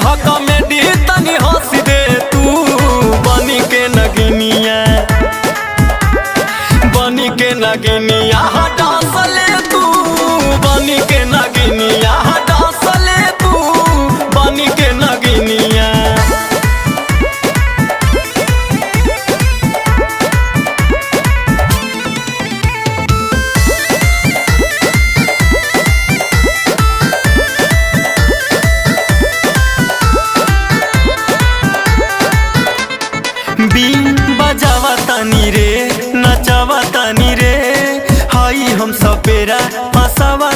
ह कॉमेडी तनी हंस दे तू बनी के नगिनिया डांस ले तू बनी के नगिनिया डांस ले तू बनी के नगिनिया। बीन बजावा तनी रे नचावा तनी रे हाई हम सपेरा फसावा